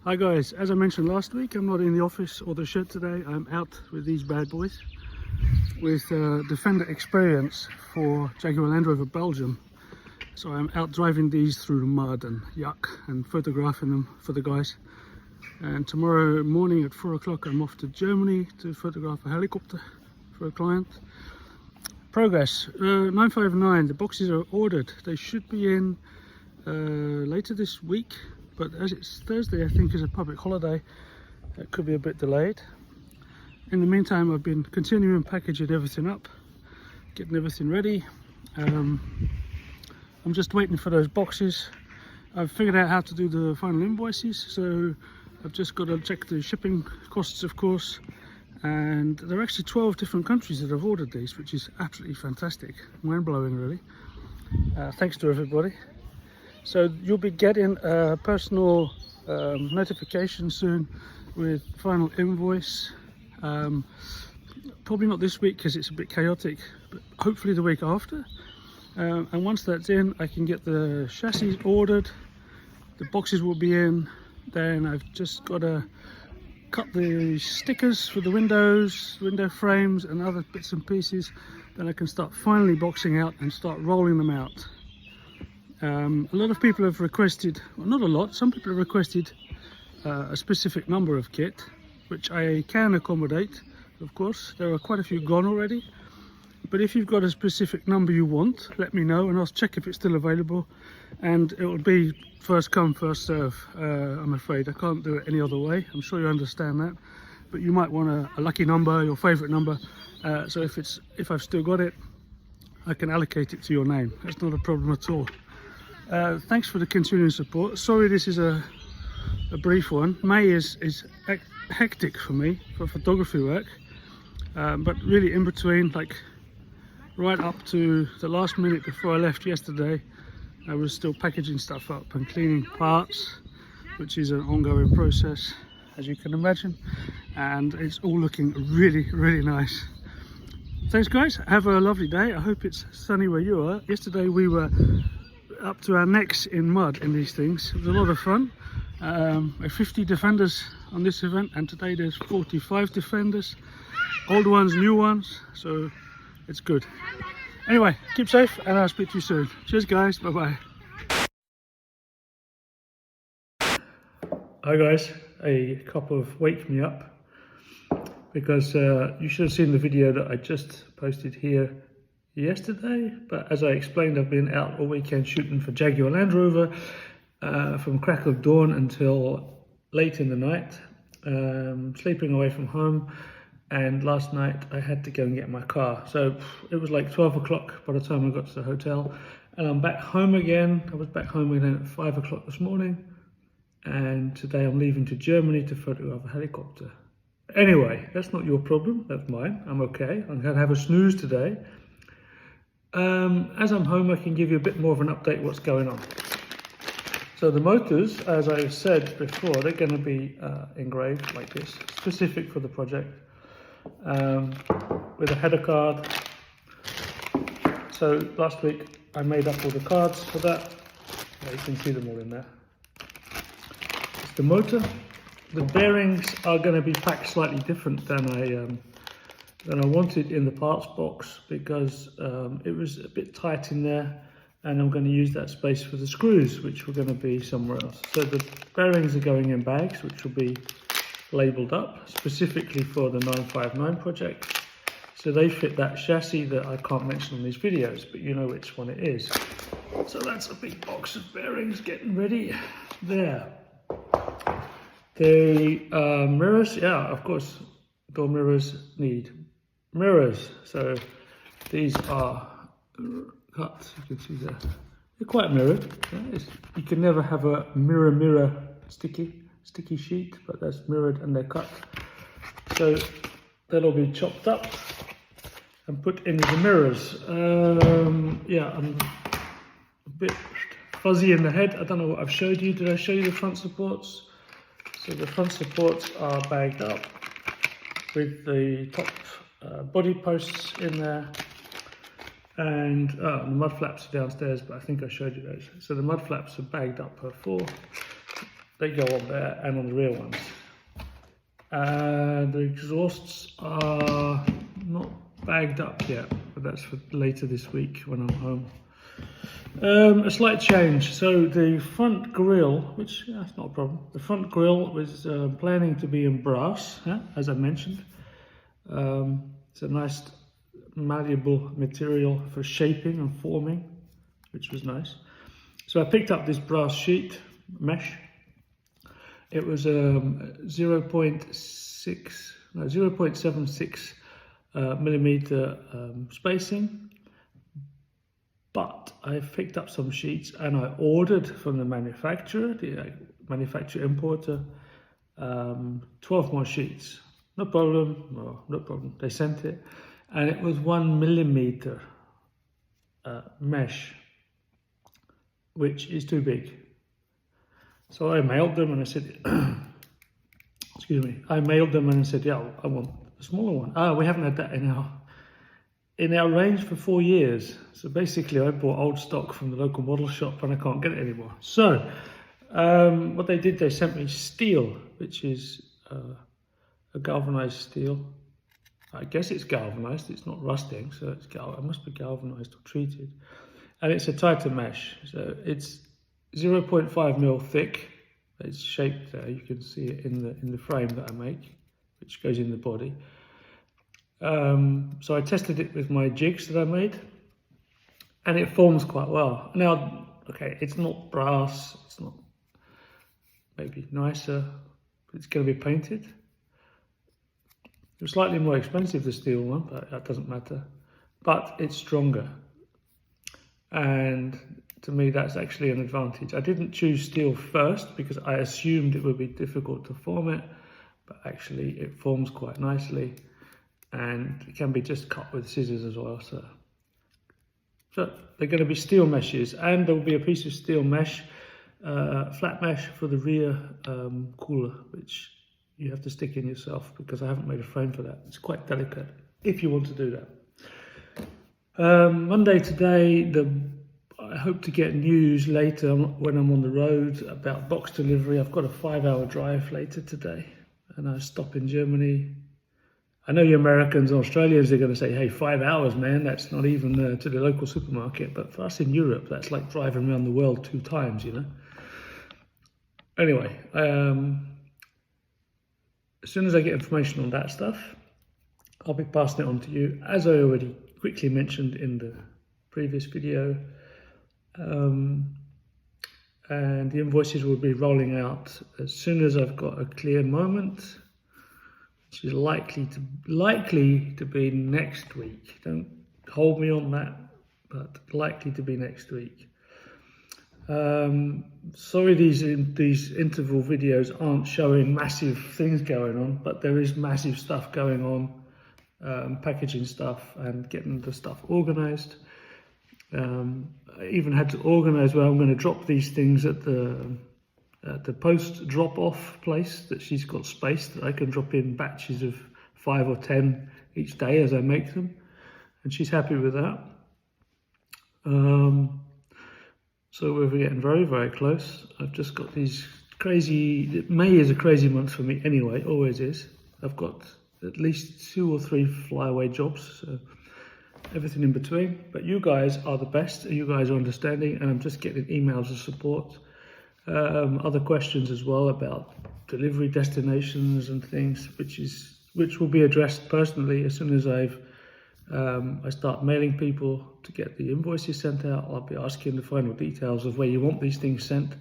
Hi guys, as I mentioned last week, I'm not in the office or the shed today. I'm out with these bad boys with Defender experience for Jaguar Land Rover Belgium. So I'm out driving these through the mud and yuck and photographing them for the guys. And tomorrow morning at 4 o'clock I'm off to Germany to photograph a helicopter for a client. Progress 959, the boxes are ordered. They should be in later this week. But as it's Thursday, I think is a public holiday, it could be a bit delayed. In the meantime, I've been continuing packaging everything up, getting everything ready. I'm just waiting for those boxes. I've figured out how to do the final invoices, so I've just got to check the shipping costs, of course. And there are actually 12 different countries that have ordered these, which is absolutely fantastic, mind-blowing really. Thanks to everybody. So you'll be getting a personal notification soon with final invoice. Probably not this week because it's a bit chaotic, but hopefully the week after. And once that's in, I can get the chassis ordered. The boxes will be in. Then I've just got to cut the stickers for the windows, window frames and other bits and pieces. Then I can start finally boxing out and start rolling them out. A lot of people have requested, well, not a lot, some people have requested a specific number of kit, which I can accommodate, of course. There are quite a few gone already. But if you've got a specific number you want, let me know and I'll check if it's still available. And it will be first come, first serve, I'm afraid. I can't do it any other way. I'm sure you understand that. But you might want a lucky number, your favourite number. So if I've still got it, I can allocate it to your name. That's not a problem at all. Thanks for the continuing support. Sorry this is a brief one. May is hectic for me for photography work, but really in between, like right up to the last minute before I left yesterday, I was still packaging stuff up and cleaning parts, which is an ongoing process, as you can imagine, and it's all looking really, really nice. Thanks guys, have a lovely day. I hope it's sunny where you are. Yesterday we were up to our necks in mud in these things. It was a lot of fun. 50 Defenders on this event, and today there's 45 Defenders, old ones, new ones, so it's good. Anyway, keep safe and I'll speak to you soon. Cheers guys, bye bye. Hi guys, a cup of wake me up, because you should have seen the video that I just posted here yesterday, but as I explained, I've been out all weekend shooting for Jaguar Land Rover from crack of dawn until late in the night, sleeping away from home, and last night I had to go and get my car, so it was like 12 o'clock by the time I got to the hotel, and I'm back home again. I was back home again at 5 o'clock this morning, and today I'm leaving to Germany to photograph a helicopter. Anyway, that's not your problem, that's mine. I'm okay. I'm going to have a snooze today. As I'm home, I can give you a bit more of an update what's going on. So the motors, as I said before, they're going to be engraved like this, specific for the project, with a header card. So last week I made up all the cards for that. You can see them all in there. It's the motor. The bearings are going to be packed slightly different than I wanted in the parts box, because it was a bit tight in there, and I'm going to use that space for the screws, which were going to be somewhere else. So the bearings are going in bags, which will be labelled up specifically for the 959 project. So they fit that chassis that I can't mention on these videos, but you know which one it is. So that's a big box of bearings getting ready there. The mirrors, yeah, of course, door mirrors need mirrors, so these are cut, you can see there. They're quite mirrored. You can never have a mirror sticky sheet, but that's mirrored and they're cut. So that'll be chopped up and put into the mirrors. Yeah, I'm a bit fuzzy in the head. I don't know what I've showed you. Did I show you the front supports? So the front supports are bagged up with the top body posts in there, and the mud flaps are downstairs, but I think I showed you those. So the mud flaps are bagged up per 4. they go on there and on the rear ones. The exhausts are not bagged up yet, but that's for later this week when I'm home. A slight change. So the front grille, which that's not a problem. The front grille was planning to be in brass, as I mentioned. It's a nice malleable material for shaping and forming, which was nice. So I picked up this brass sheet mesh. It was 0.76 millimeter spacing, but I picked up some sheets and I ordered from the manufacturer, the manufacturer importer, 12 more sheets. No problem, no problem. They sent it, and it was 1 millimeter mesh, which is too big. So I mailed them and I said, excuse me, I mailed them and I said, yeah, I want a smaller one. We haven't had that in our range for 4 years. So basically I bought old stock from the local model shop and I can't get it anymore. So what they did, they sent me steel, which is a galvanized steel. I guess it's galvanized, it's not rusting, so it must be galvanized or treated. And it's a tighter mesh, so it's 0.5 mil thick. It's shaped there. You can see it in the frame that I make, which goes in the body. So I tested it with my jigs that I made, and it forms quite well. Now, okay, it's not brass. It's not maybe nicer, but it's going to be painted. It was slightly more expensive, the steel one, but that doesn't matter. But it's stronger, and to me, that's actually an advantage. I didn't choose steel first because I assumed it would be difficult to form it, but actually it forms quite nicely, and it can be just cut with scissors as well. So they're going to be steel meshes, and there will be a piece of steel mesh, flat mesh for the rear cooler, which you have to stick in yourself because I haven't made a frame for that. It's quite delicate if you want to do that. Monday today, I hope to get news later when I'm on the road about box delivery. I've got a 5-hour drive later today, and I stop in Germany. I know you Americans and Australians are going to say, hey, 5 hours, man, that's not even to the local supermarket. But for us in Europe, that's like driving around the world 2 times, you know. Anyway, as soon as I get information on that stuff, I'll be passing it on to you, as I already quickly mentioned in the previous video. And the invoices will be rolling out as soon as I've got a clear moment, which is likely to be next week. Don't hold me on that, but likely to be next week. Sorry these interval videos aren't showing massive things going on, but there is massive stuff going on, packaging stuff and getting the stuff organized. I even had to organise where I'm going to drop these things at the post drop-off place that she's got space that I can drop in batches of 5 or 10 each day as I make them, and she's happy with that. So we're getting very, very close. I've just got these crazy, May is a crazy month for me anyway, always is. I've got at least 2 or 3 flyaway jobs, so everything in between. But you guys are the best, you guys are understanding, and I'm just getting emails of support. Other questions as well about delivery destinations and things, which will be addressed personally as soon as I start mailing people to get the invoices sent out. I'll be asking the final details of where you want these things sent.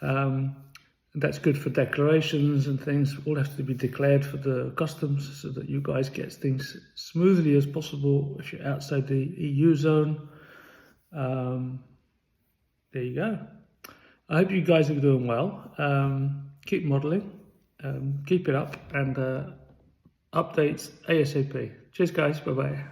And that's good for declarations and things. All have to be declared for the customs so that you guys get things smoothly as possible if you're outside the EU zone. There you go. I hope you guys are doing well. Keep modeling, keep it up, and updates ASAP. Cheers guys, bye bye.